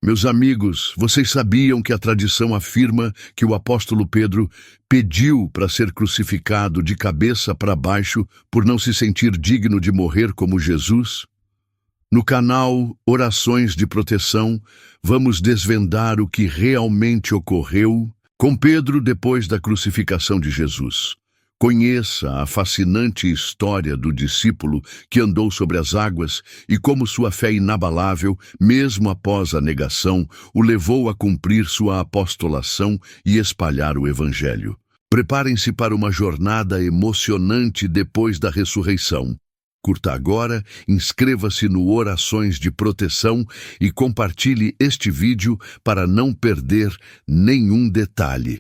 Meus amigos, vocês sabiam que a tradição afirma que o apóstolo Pedro pediu para ser crucificado de cabeça para baixo por não se sentir digno de morrer como Jesus? No canal Orações de Proteção, vamos desvendar o que realmente ocorreu com Pedro depois da crucificação de Jesus. Conheça a fascinante história do discípulo que andou sobre as águas e como sua fé inabalável, mesmo após a negação, o levou a cumprir sua apostolação e espalhar o Evangelho. Preparem-se para uma jornada emocionante depois da ressurreição. Curta agora, inscreva-se no Orações de Proteção e compartilhe este vídeo para não perder nenhum detalhe.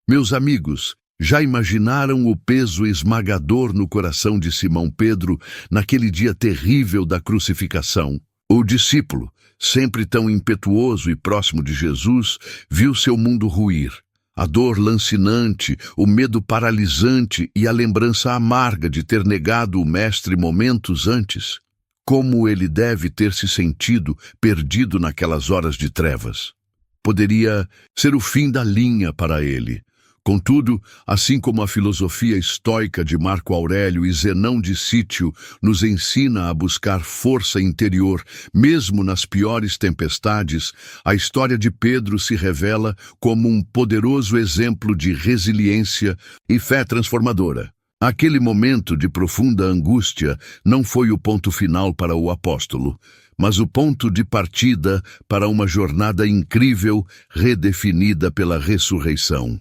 Meus amigos, já imaginaram o peso esmagador no coração de Simão Pedro naquele dia terrível da crucificação? O discípulo, sempre tão impetuoso e próximo de Jesus, viu seu mundo ruir. A dor lancinante, o medo paralisante e a lembrança amarga de ter negado o Mestre momentos antes. Como ele deve ter se sentido perdido naquelas horas de trevas? Poderia ser o fim da linha para ele. Contudo, assim como a filosofia estoica de Marco Aurélio e Zenão de Cítio nos ensina a buscar força interior, mesmo nas piores tempestades, a história de Pedro se revela como um poderoso exemplo de resiliência e fé transformadora. Aquele momento de profunda angústia não foi o ponto final para o apóstolo, mas o ponto de partida para uma jornada incrível redefinida pela ressurreição.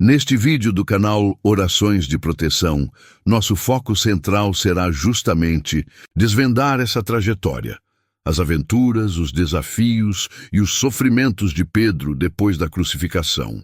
Neste vídeo do canal Orações de Proteção, nosso foco central será justamente desvendar essa trajetória, as aventuras, os desafios e os sofrimentos de Pedro depois da crucificação.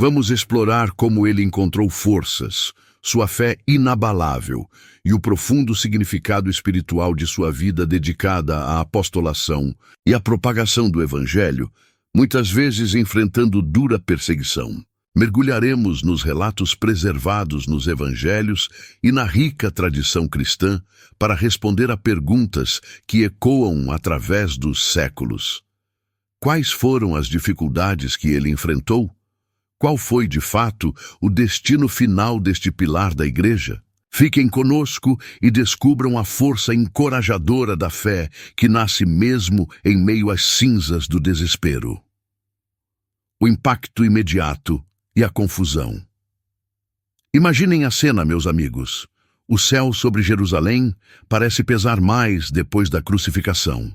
Vamos explorar como ele encontrou forças, sua fé inabalável e o profundo significado espiritual de sua vida dedicada à apostolação e à propagação do Evangelho, muitas vezes enfrentando dura perseguição. Mergulharemos nos relatos preservados nos Evangelhos e na rica tradição cristã para responder a perguntas que ecoam através dos séculos. Quais foram as dificuldades que ele enfrentou? Qual foi, de fato, o destino final deste pilar da Igreja? Fiquem conosco e descubram a força encorajadora da fé que nasce mesmo em meio às cinzas do desespero. O impacto imediato e a confusão. Imaginem a cena, meus amigos. O céu sobre Jerusalém parece pesar mais depois da crucificação.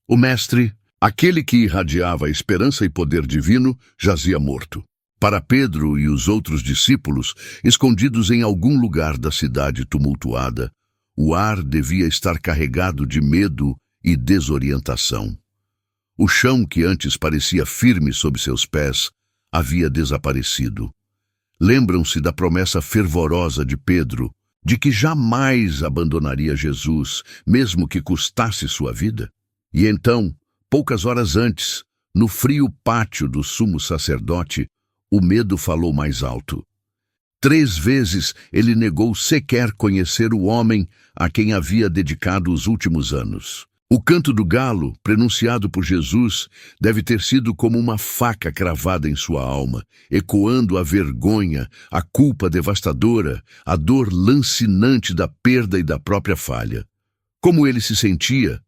O Mestre, aquele que irradiava esperança e poder divino, jazia morto. Para Pedro e os outros discípulos, escondidos em algum lugar da cidade tumultuada, o ar devia estar carregado de medo e desorientação. O chão que antes parecia firme sob seus pés havia desaparecido. Lembram-se da promessa fervorosa de Pedro, de que jamais abandonaria Jesus, mesmo que custasse sua vida? E então, poucas horas antes, no frio pátio do sumo sacerdote, o medo falou mais alto. 3 vezes ele negou sequer conhecer o homem a quem havia dedicado os últimos anos. O canto do galo, pronunciado por Jesus, deve ter sido como uma faca cravada em sua alma, ecoando a vergonha, a culpa devastadora, a dor lancinante da perda e da própria falha. Como ele se sentia?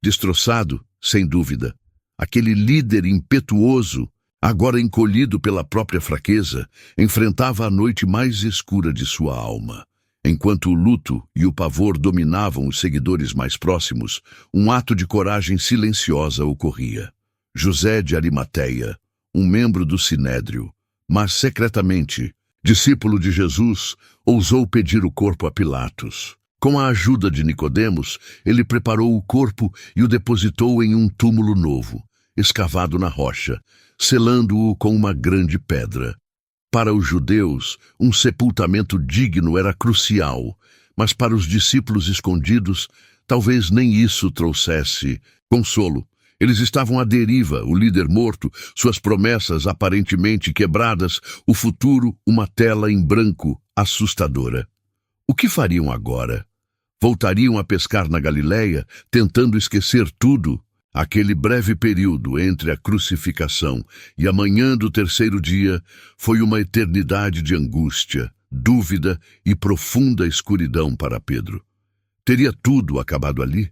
Destroçado, sem dúvida. Aquele líder impetuoso, agora encolhido pela própria fraqueza, enfrentava a noite mais escura de sua alma. Enquanto o luto e o pavor dominavam os seguidores mais próximos, um ato de coragem silenciosa ocorria. José de Arimateia, um membro do Sinédrio, mas secretamente, discípulo de Jesus, ousou pedir o corpo a Pilatos. Com a ajuda de Nicodemos, ele preparou o corpo e o depositou em um túmulo novo, escavado na rocha, selando-o com uma grande pedra. Para os judeus, um sepultamento digno era crucial, mas para os discípulos escondidos, talvez nem isso trouxesse consolo. Eles estavam à deriva, o líder morto, suas promessas aparentemente quebradas, o futuro uma tela em branco assustadora. O que fariam agora? Voltariam a pescar na Galileia, tentando esquecer tudo? Aquele breve período entre a crucificação e a manhã do terceiro dia foi uma eternidade de angústia, dúvida e profunda escuridão para Pedro. Teria tudo acabado ali?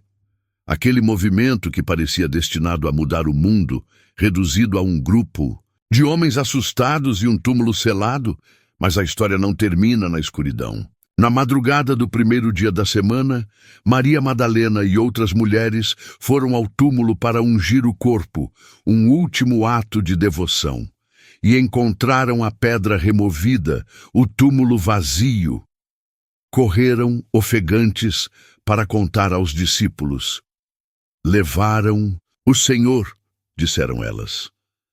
Aquele movimento que parecia destinado a mudar o mundo, reduzido a um grupo de homens assustados e um túmulo selado, mas a história não termina na escuridão. Na madrugada do primeiro dia da semana, Maria Madalena e outras mulheres foram ao túmulo para ungir o corpo, um último ato de devoção, e encontraram a pedra removida, o túmulo vazio. Correram, ofegantes, para contar aos discípulos. Levaram o Senhor, disseram elas.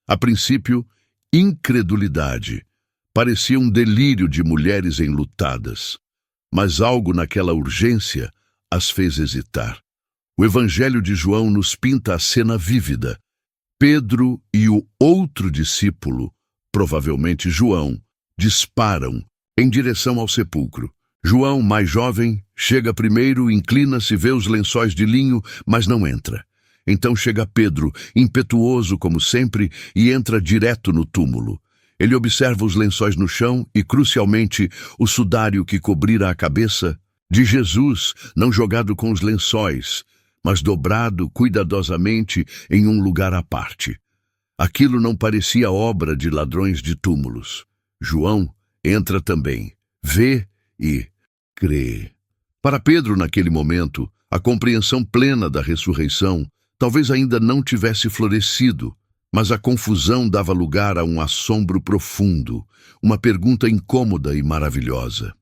A princípio, incredulidade. Parecia um delírio de mulheres enlutadas. Mas algo naquela urgência as fez hesitar. O Evangelho de João nos pinta a cena vívida. Pedro e o outro discípulo, provavelmente João, disparam em direção ao sepulcro. João, mais jovem, chega primeiro, inclina-se, vê os lençóis de linho, mas não entra. Então chega Pedro, impetuoso como sempre, e entra direto no túmulo. Ele observa os lençóis no chão e, crucialmente, o sudário que cobrira a cabeça de Jesus, não jogado com os lençóis, mas dobrado cuidadosamente em um lugar à parte. Aquilo não parecia obra de ladrões de túmulos. João entra também, vê e crê. Para Pedro, naquele momento, a compreensão plena da ressurreição talvez ainda não tivesse florescido, mas a confusão dava lugar a um assombro profundo, uma pergunta incômoda e maravilhosa.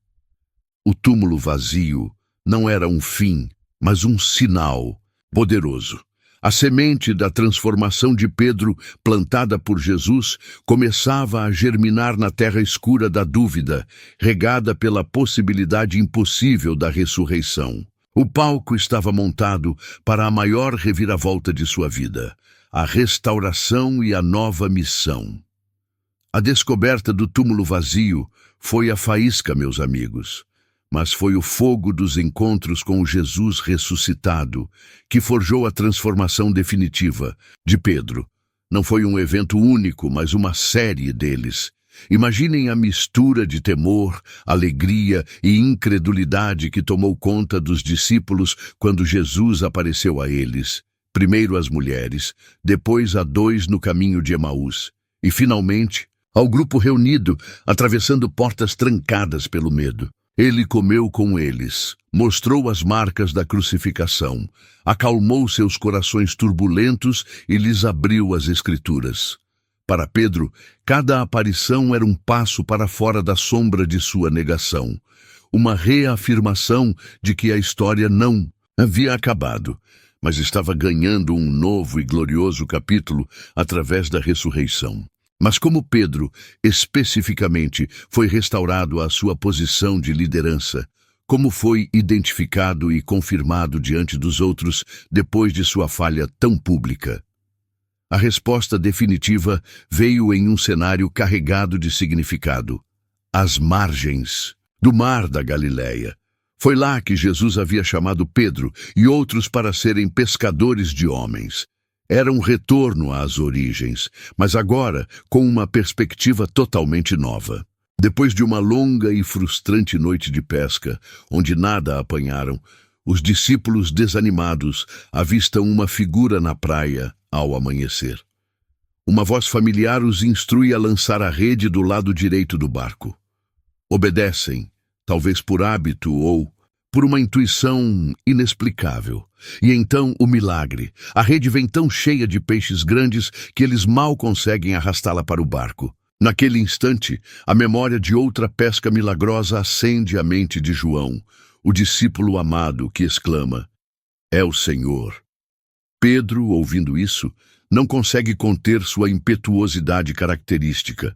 O túmulo vazio não era um fim, mas um sinal poderoso. A semente da transformação de Pedro, plantada por Jesus, começava a germinar na terra escura da dúvida, regada pela possibilidade impossível da ressurreição. O palco estava montado para a maior reviravolta de sua vida, a restauração e a nova missão. A descoberta do túmulo vazio foi a faísca, meus amigos, mas foi o fogo dos encontros com o Jesus ressuscitado que forjou a transformação definitiva de Pedro. Não foi um evento único, mas uma série deles. Imaginem a mistura de temor, alegria e incredulidade que tomou conta dos discípulos quando Jesus apareceu a eles. Primeiro às mulheres, depois a dois no caminho de Emaús, e finalmente ao grupo reunido, atravessando portas trancadas pelo medo. Ele comeu com eles, mostrou as marcas da crucificação, acalmou seus corações turbulentos e lhes abriu as Escrituras. Para Pedro, cada aparição era um passo para fora da sombra de sua negação, uma reafirmação de que a história não havia acabado, mas estava ganhando um novo e glorioso capítulo através da ressurreição. Mas como Pedro, especificamente, foi restaurado à sua posição de liderança, como foi identificado e confirmado diante dos outros depois de sua falha tão pública? A resposta definitiva veio em um cenário carregado de significado: às margens do mar da Galileia. Foi lá que Jesus havia chamado Pedro e outros para serem pescadores de homens. Era um retorno às origens, mas agora com uma perspectiva totalmente nova. Depois de uma longa e frustrante noite de pesca, onde nada apanharam, os discípulos desanimados avistam uma figura na praia ao amanhecer. Uma voz familiar os instrui a lançar a rede do lado direito do barco. Obedecem, talvez por hábito ou por uma intuição inexplicável. E então o milagre. A rede vem tão cheia de peixes grandes que eles mal conseguem arrastá-la para o barco. Naquele instante, a memória de outra pesca milagrosa acende a mente de João, o discípulo amado que exclama: "É o Senhor." Pedro, ouvindo isso, não consegue conter sua impetuosidade característica.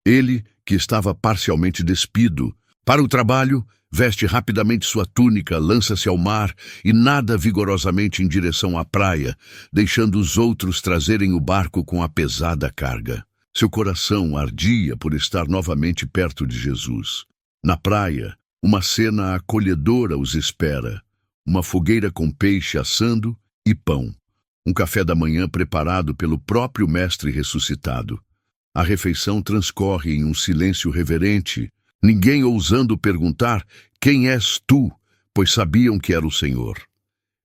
Ele, que estava parcialmente despido para o trabalho, veste rapidamente sua túnica, lança-se ao mar e nada vigorosamente em direção à praia, deixando os outros trazerem o barco com a pesada carga. Seu coração ardia por estar novamente perto de Jesus. Na praia, uma cena acolhedora os espera. Uma fogueira com peixe assando e pão. um café da manhã preparado pelo próprio Mestre ressuscitado. A refeição transcorre em um silêncio reverente, ninguém ousando perguntar: quem és tu? Pois sabiam que era o Senhor.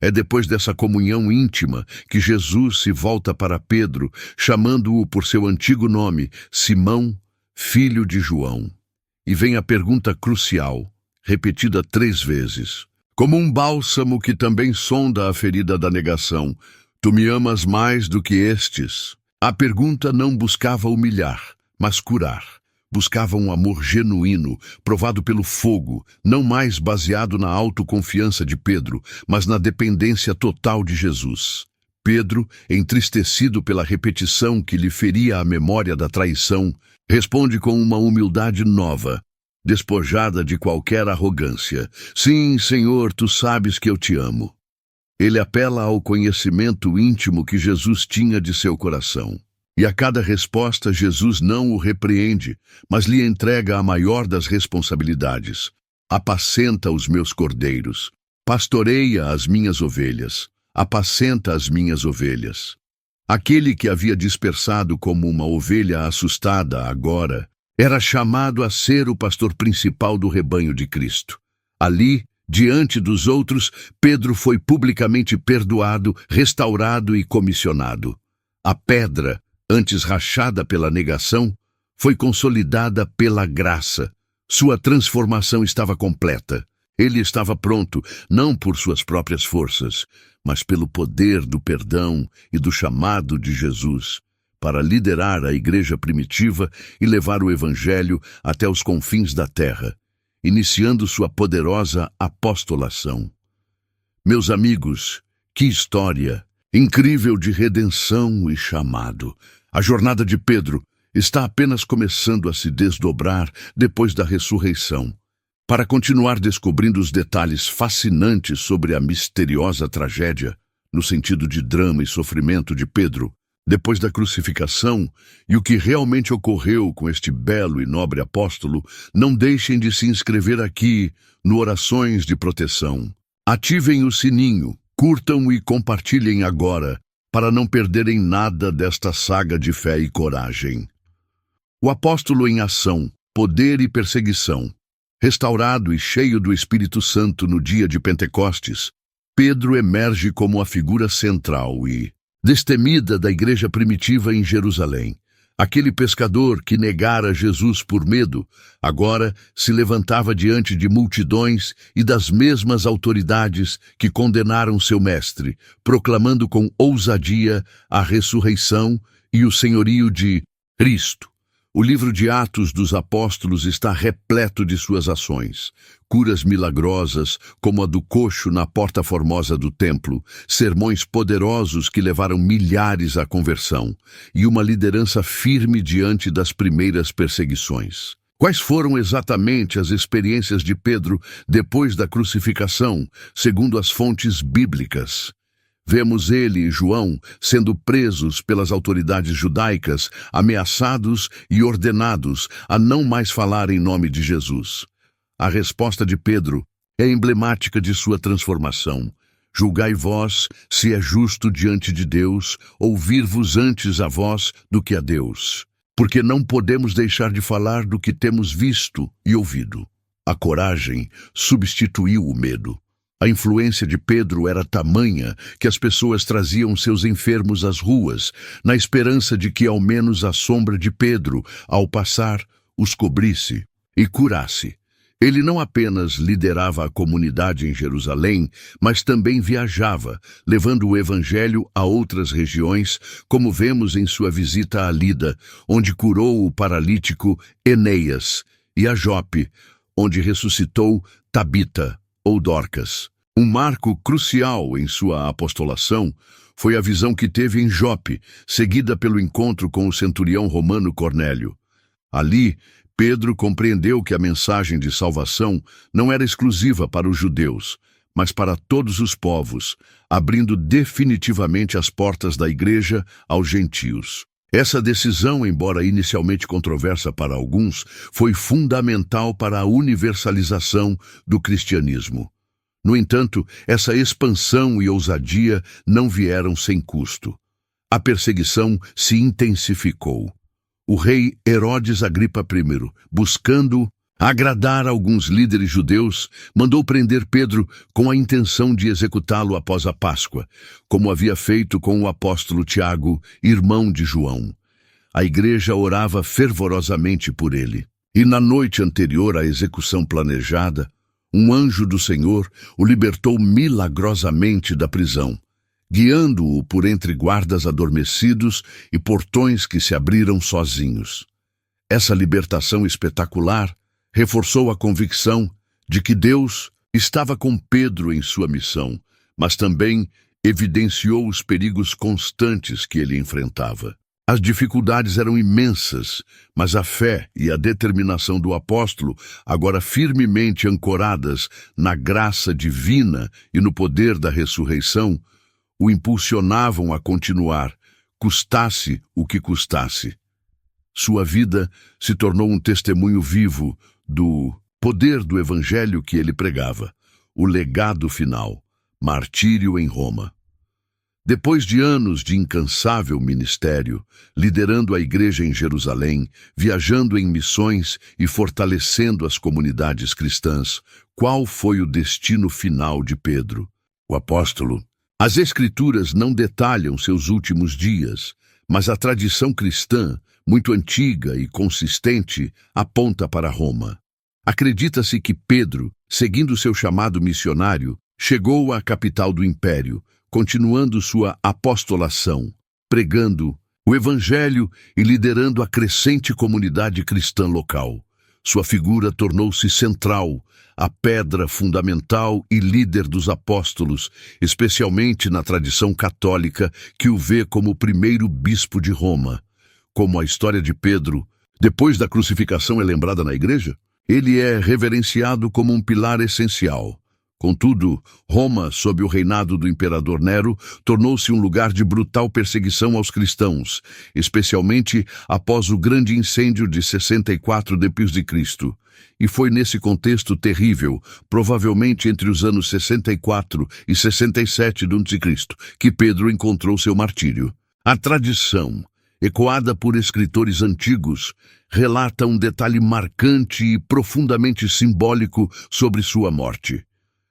É depois dessa comunhão íntima que Jesus se volta para Pedro, chamando-o por seu antigo nome, Simão, filho de João. E vem a pergunta crucial, repetida 3 vezes. Como um bálsamo que também sonda a ferida da negação, tu me amas mais do que estes? A pergunta não buscava humilhar, mas curar. Buscava um amor genuíno, provado pelo fogo, não mais baseado na autoconfiança de Pedro, mas na dependência total de Jesus. Pedro, entristecido pela repetição que lhe feria a memória da traição, responde com uma humildade nova, despojada de qualquer arrogância. Sim, Senhor, tu sabes que eu te amo. Ele apela ao conhecimento íntimo que Jesus tinha de seu coração. E a cada resposta, Jesus não o repreende, mas lhe entrega a maior das responsabilidades. Apacenta os meus cordeiros, pastoreia as minhas ovelhas, apacenta as minhas ovelhas. Aquele que havia dispersado como uma ovelha assustada agora, era chamado a ser o pastor principal do rebanho de Cristo. Ali, diante dos outros, Pedro foi publicamente perdoado, restaurado e comissionado. A pedra, antes rachada pela negação, foi consolidada pela graça. Sua transformação estava completa. Ele estava pronto, não por suas próprias forças, mas pelo poder do perdão e do chamado de Jesus, para liderar a igreja primitiva e levar o evangelho até os confins da terra, iniciando sua poderosa apostolação. Meus amigos, que história incrível de redenção e chamado! A jornada de Pedro está apenas começando a se desdobrar depois da ressurreição. Para continuar descobrindo os detalhes fascinantes sobre a misteriosa tragédia, no sentido de drama e sofrimento de Pedro, depois da crucificação, e o que realmente ocorreu com este belo e nobre apóstolo, não deixem de se inscrever aqui no Orações de Proteção. Ativem o sininho, curtam e compartilhem agora, para não perderem nada desta saga de fé e coragem. O apóstolo em ação, poder e perseguição. Restaurado e cheio do Espírito Santo no dia de Pentecostes, Pedro emerge como a figura central e destemida da igreja primitiva em Jerusalém. Aquele pescador que negara Jesus por medo, agora se levantava diante de multidões e das mesmas autoridades que condenaram seu mestre, proclamando com ousadia a ressurreição e o senhorio de Cristo. O livro de Atos dos Apóstolos está repleto de suas ações. Curas milagrosas, como a do coxo na porta formosa do templo, sermões poderosos que levaram milhares à conversão, e uma liderança firme diante das primeiras perseguições. Quais foram exatamente as experiências de Pedro depois da crucificação, segundo as fontes bíblicas? Vemos ele e João sendo presos pelas autoridades judaicas, ameaçados e ordenados a não mais falar em nome de Jesus. A resposta de Pedro é emblemática de sua transformação. Julgai vós se é justo diante de Deus, ouvir-vos antes a vós do que a Deus. Porque não podemos deixar de falar do que temos visto e ouvido. A coragem substituiu o medo. A influência de Pedro era tamanha que as pessoas traziam seus enfermos às ruas, na esperança de que ao menos a sombra de Pedro, ao passar, os cobrisse e curasse. Ele não apenas liderava a comunidade em Jerusalém, mas também viajava, levando o evangelho a outras regiões, como vemos em sua visita a Lida, onde curou o paralítico Enéas, e a Jope, onde ressuscitou Tabita, ou Dorcas. Um marco crucial em sua apostolação foi a visão que teve em Jope, seguida pelo encontro com o centurião romano Cornélio. Ali, Pedro compreendeu que a mensagem de salvação não era exclusiva para os judeus, mas para todos os povos, abrindo definitivamente as portas da igreja aos gentios. Essa decisão, embora inicialmente controversa para alguns, foi fundamental para a universalização do cristianismo. No entanto, essa expansão e ousadia não vieram sem custo. A perseguição se intensificou. O rei Herodes Agripa I, buscando agradar alguns líderes judeus, mandou prender Pedro com a intenção de executá-lo após a Páscoa, como havia feito com o apóstolo Tiago, irmão de João. A igreja orava fervorosamente por ele. E na noite anterior à execução planejada, um anjo do Senhor o libertou milagrosamente da prisão, guiando-o por entre guardas adormecidos e portões que se abriram sozinhos. Essa libertação espetacular reforçou a convicção de que Deus estava com Pedro em sua missão, mas também evidenciou os perigos constantes que ele enfrentava. As dificuldades eram imensas, mas a fé e a determinação do apóstolo, agora firmemente ancoradas na graça divina e no poder da ressurreição, o impulsionavam a continuar, custasse o que custasse. Sua vida se tornou um testemunho vivo do poder do evangelho que ele pregava, o legado final, martírio em Roma. Depois de anos de incansável ministério, liderando a igreja em Jerusalém, viajando em missões e fortalecendo as comunidades cristãs, qual foi o destino final de Pedro, o apóstolo? As Escrituras não detalham seus últimos dias, mas a tradição cristã, muito antiga e consistente, aponta para Roma. Acredita-se que Pedro, seguindo seu chamado missionário, chegou à capital do império, continuando sua apostolação, pregando o evangelho e liderando a crescente comunidade cristã local. Sua figura tornou-se central, a pedra fundamental e líder dos apóstolos, especialmente na tradição católica que o vê como o primeiro bispo de Roma. Como a história de Pedro, depois da crucificação é lembrada na igreja, ele é reverenciado como um pilar essencial. Contudo, Roma, sob o reinado do imperador Nero, tornou-se um lugar de brutal perseguição aos cristãos, especialmente após o grande incêndio de 64 d.C. E foi nesse contexto terrível, provavelmente entre os anos 64 e 67 d.C., que Pedro encontrou seu martírio. A tradição, ecoada por escritores antigos, relata um detalhe marcante e profundamente simbólico sobre sua morte.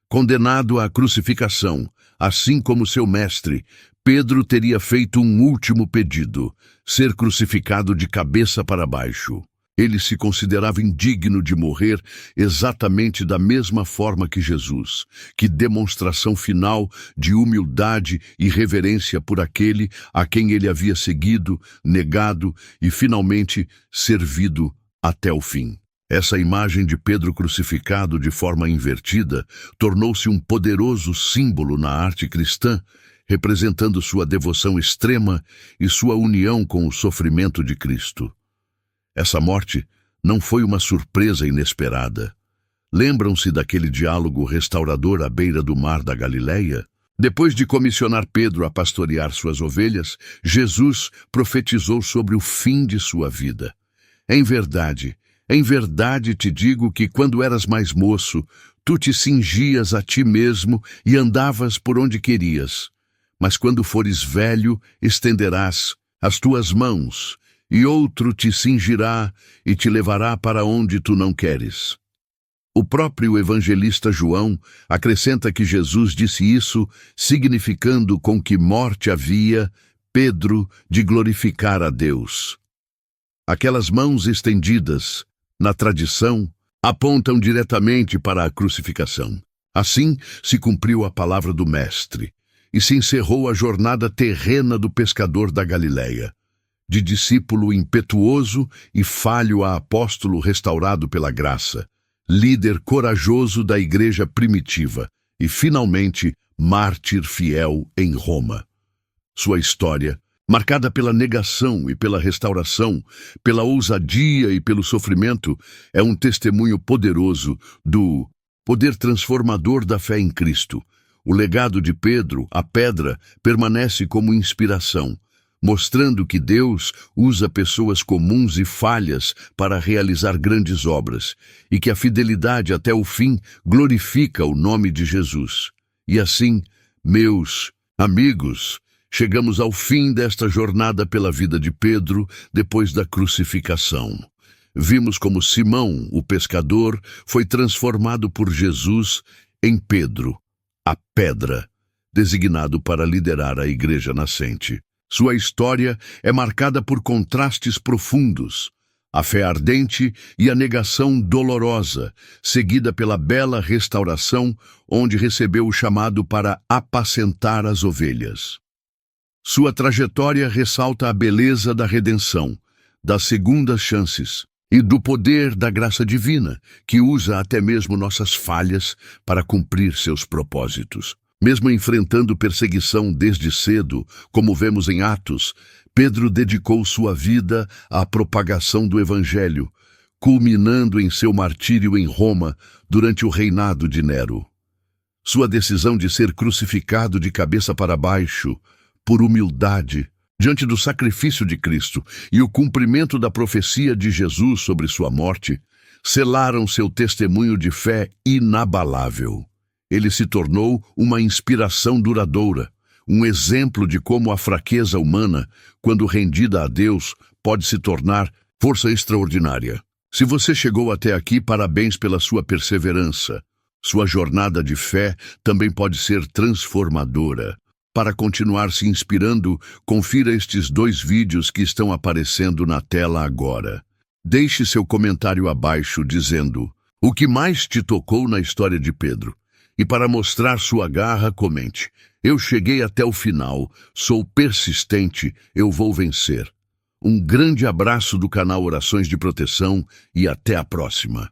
Condenado à crucificação, assim como seu mestre, Pedro teria feito um último pedido: ser crucificado de cabeça para baixo. Ele se considerava indigno de morrer exatamente da mesma forma que Jesus. Que demonstração final de humildade e reverência por aquele a quem ele havia seguido, negado e finalmente servido até o fim. Essa imagem de Pedro crucificado de forma invertida tornou-se um poderoso símbolo na arte cristã, representando sua devoção extrema e sua união com o sofrimento de Cristo. Essa morte não foi uma surpresa inesperada. Lembram-se daquele diálogo restaurador à beira do mar da Galileia? Depois de comissionar Pedro a pastorear suas ovelhas, Jesus profetizou sobre o fim de sua vida. Em verdade te digo que quando eras mais moço, tu te cingias a ti mesmo e andavas por onde querias. Mas quando fores velho, estenderás as tuas mãos, e outro te cingirá e te levará para onde tu não queres. O próprio evangelista João acrescenta que Jesus disse isso, significando com que morte havia Pedro de glorificar a Deus. Aquelas mãos estendidas, na tradição, apontam diretamente para a crucificação. Assim se cumpriu a palavra do Mestre, e se encerrou a jornada terrena do pescador da Galileia, de discípulo impetuoso e falho a apóstolo restaurado pela graça, líder corajoso da igreja primitiva e, finalmente, mártir fiel em Roma. Sua história, marcada pela negação e pela restauração, pela ousadia e pelo sofrimento, é um testemunho poderoso do poder transformador da fé em Cristo. O legado de Pedro, a pedra, permanece como inspiração, mostrando que Deus usa pessoas comuns e falhas para realizar grandes obras, e que a fidelidade até o fim glorifica o nome de Jesus. E assim, meus amigos, chegamos ao fim desta jornada pela vida de Pedro depois da crucificação. Vimos como Simão, o pescador, foi transformado por Jesus em Pedro, a pedra, designado para liderar a igreja nascente. Sua história é marcada por contrastes profundos, a fé ardente e a negação dolorosa, seguida pela bela restauração, onde recebeu o chamado para apacentar as ovelhas. Sua trajetória ressalta a beleza da redenção, das segundas chances e do poder da graça divina, que usa até mesmo nossas falhas para cumprir seus propósitos. Mesmo enfrentando perseguição desde cedo, como vemos em Atos, Pedro dedicou sua vida à propagação do Evangelho, culminando em seu martírio em Roma durante o reinado de Nero. Sua decisão de ser crucificado de cabeça para baixo, por humildade, diante do sacrifício de Cristo e o cumprimento da profecia de Jesus sobre sua morte, selaram seu testemunho de fé inabalável. Ele se tornou uma inspiração duradoura, um exemplo de como a fraqueza humana, quando rendida a Deus, pode se tornar força extraordinária. Se você chegou até aqui, parabéns pela sua perseverança. Sua jornada de fé também pode ser transformadora. Para continuar se inspirando, confira estes 2 vídeos que estão aparecendo na tela agora. Deixe seu comentário abaixo dizendo o que mais te tocou na história de Pedro. E para mostrar sua garra, comente: eu cheguei até o final, sou persistente, eu vou vencer. Um grande abraço do canal Orações de Proteção e até a próxima.